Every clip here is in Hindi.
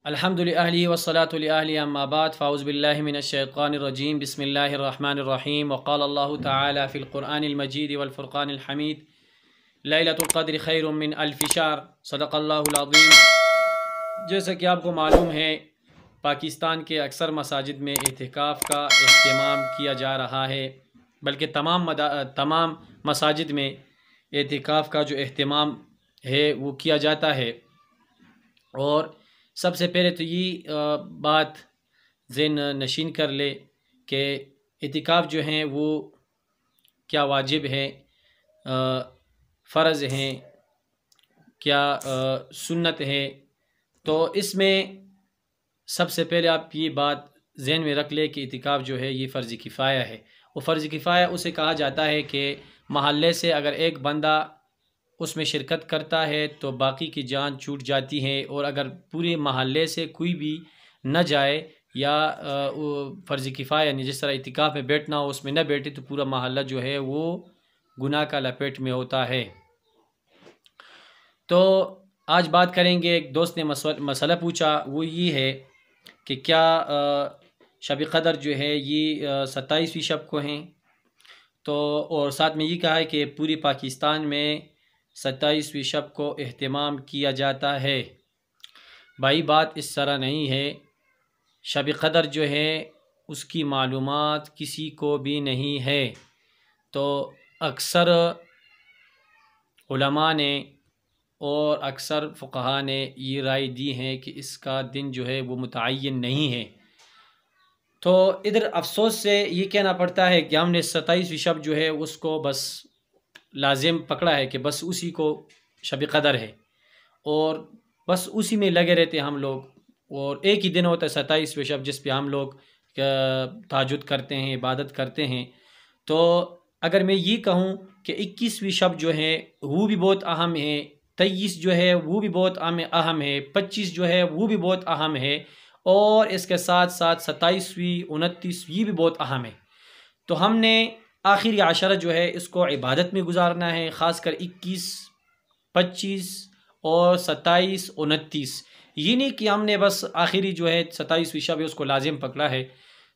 अल्हम्दुलिल्लाहि वस्सलातु लिअहलिही अम्मा बाद फ़अऊज़ु बिल्लाहि मिनश्शैतानिर्रजीम बिस्मिल्लाहिर्रहमानिर्रहीम वक़ाल अल्लाहु तआला फ़िल क़ुरआनिल मजीद वल फ़ुरक़ानिल हमीद लैलतुल क़द्र खैरुम मिन अल्फ़ि शहर सदक़ल्लाहुल अज़ीम। जैसा कि आपको मालूम है, पाकिस्तान के अक्सर मसाजिद में एतिकाफ़ का एहतमाम किया जा रहा है, बल्कि तमाम मसाजिद में एतिकाफ़ का जो एहतमाम है वो किया जाता है। और सबसे पहले तो ये बात ज़हन नशीन कर ले कि एतिकाफ़ जो हैं वो क्या वाजिब है, फ़र्ज़ हैं, क्या सुन्नत है। तो इसमें सबसे पहले आप ये बात ज़हन में रख ले कि एतिकाफ़ जो है ये फ़र्ज़ किफ़ाया है। वो फ़र्ज़ किफ़ाया उसे कहा जाता है कि महल्ले से अगर एक बंदा उसमें शिरकत करता है तो बाकी की जान छूट जाती है, और अगर पूरे महल्ले से कोई भी न जाए या फ़र्ज़ किफ़ाया यानी जिस तरह इतिकाफ़ में बैठना हो उसमें न बैठे तो पूरा महल्ला जो है वो गुनाह का लपेट में होता है। तो आज बात करेंगे, एक दोस्त ने मसला पूछा, वो ये है कि क्या शब क़द्र जो है ये 27वीं शब को हैं। तो और साथ में ये कहा है कि पूरी पाकिस्तान में 27वीं शब को एहतमाम किया जाता है। भाई बात इस तरह नहीं है। शब क़द्र जो है उसकी मालूमात किसी को भी नहीं है। तो अक्सर उलमा ने और अक्सर फ़ुक़हा ने ये राय दी है कि इसका दिन जो है वो मुतअय्यन नहीं है। तो इधर अफसोस से ये कहना पड़ता है कि हमने 27वीं शब जो है उसको बस लाजिम पकड़ा है कि बस उसी को शब क़द्र है, और बस उसी में लगे रहते हैं हम लोग। और एक ही दिन होता है 27वीं शब जिस पे हम लोग तहज्जुद करते हैं, इबादत करते हैं। तो अगर मैं ये कहूँ कि 21वीं शब जो है वो भी बहुत अहम है, 23 जो है वो भी बहुत अहम है, 25 जो है वो भी बहुत अहम है, और इसके साथ साथ 27वीं 29 ये भी बहुत अहम है। तो हमने आखिरी आशरा जो है इसको इबादत में गुजारना है, ख़ासकर 21, 25 और 27, 29। ये नहीं कि हमने बस आखिरी जो है 27वीं शब है उसको लाजिम पकड़ा है।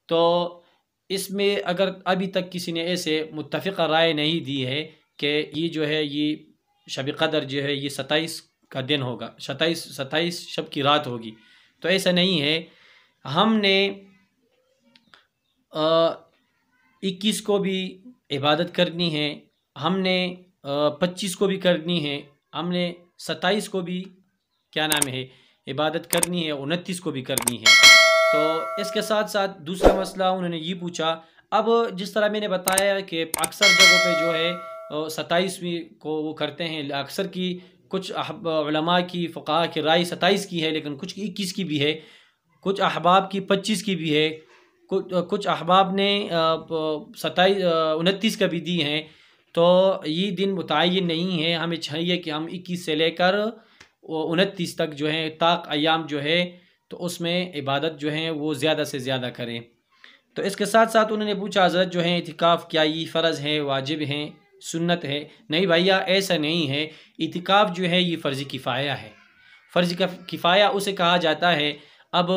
तो इसमें अगर अभी तक किसी ने ऐसे मुत्तफ़िक़ा राय नहीं दी है कि ये जो है ये शब क़द्र जो है ये 27 का दिन होगा, 27 शब की रात होगी, तो ऐसा नहीं है। हमने 21 को भी इबादत करनी है, हमने 25 को भी करनी है, हमने 27 को भी क्या नाम है इबादत करनी है, 29 को भी करनी है। तो इसके साथ साथ दूसरा मसला उन्होंने ये पूछा, अब जिस तरह मैंने बताया कि अक्सर जगहों पे जो है 27वीं को वो करते हैं, अक्सर की कुछ उलमा की फ़ुक़हा की राय 27 की है, लेकिन कुछ 21 की भी है, कुछ अहबाब की 25 की भी है, कुछ अहबाब ने 29 का भी दी हैं। तो ये दिन मुतअय्यन नहीं है, हमें चाहिए कि हम 21 से लेकर 29 तक जो है ताक अयाम जो है तो उसमें इबादत जो है वो ज़्यादा से ज़्यादा करें। तो इसके साथ साथ उन्होंने पूछा, हज़रत जो है इतिकाफ़ क्या ये फ़र्ज़ है, वाजिब है, सुन्नत है? नहीं भैया, ऐसा नहीं है। इतिकाफ़ जो है ये फ़र्ज़ किफ़ाया है। फ़र्ज़ किफ़ाया उसे कहा जाता है। अब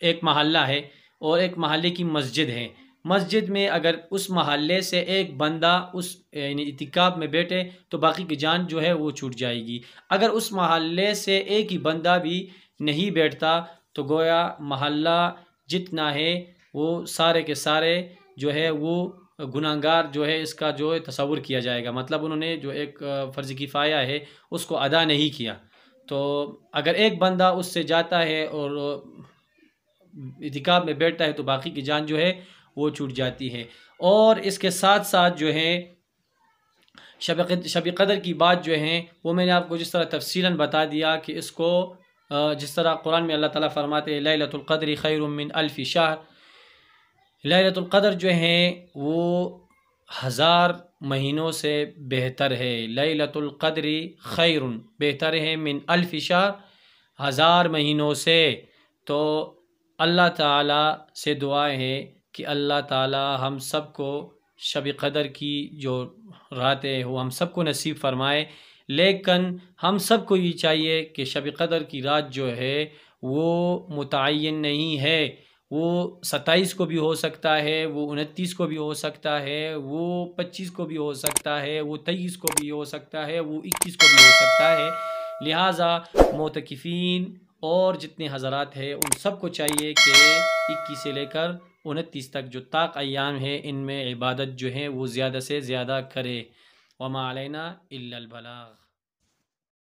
एक महल्ला है और एक महल्ले की मस्जिद है। मस्जिद में अगर उस महल्ले से एक बंदा उस यानी इतिकाफ़ में बैठे तो बाकी की जान जो है वो छूट जाएगी। अगर उस महल्ले से एक ही बंदा भी नहीं बैठता तो गोया महल्ला जितना है वो सारे के सारे जो है वो गुनाहगार जो है इसका जो है तसव्वुर किया जाएगा। मतलब उन्होंने जो एक फ़र्ज़ किफ़ाया है उसको अदा नहीं किया। तो अगर एक बंदा उससे जाता है और इतिकाफ़ में बैठता है तो बाकी की जान जो है वो छूट जाती है। और इसके साथ साथ जो है शब क़द्र की बात जो है वो मैंने आपको जिस तरह तफ़सीलन बता दिया कि इसको जिस तरह कुरान में अल्लाह ताला फरमाते हैं लैलतुल क़द्रि खैरुम मिन अल्फ़ि शहर, लैलतुल क़द्र जो है वो 1000 महीनों से बेहतर है। लैलतुल क़द्रि खैरुन बेहतर है मिन अल्फ़ि शहर, 1000 महीनों से। तो अल्लाह ताला से दुआएं हैं कि अल्लाह ताला हम सब को शब क़द्र की जो रातें वो हम सबको नसीब फ़रमाए। लेकिन हम सबको ये चाहिए कि शब क़द्र की रात जो है वो मुतय्यन नहीं है, वो 27 को भी हो सकता है, वो 29 को भी हो सकता है, वो 25 को भी हो सकता है, वो 23 को भी हो सकता है, वो 21 को भी हो सकता है। लिहाजा मोतकिफ़ीन और जितने हज़रात हैं उन सबको चाहिए कि 21 से लेकर 29 तक जो ताक़ अय्याम है इनमें इबादत जो है वो ज़्यादा से ज़्यादा करे। वमा अलैना इल्लल बलाग।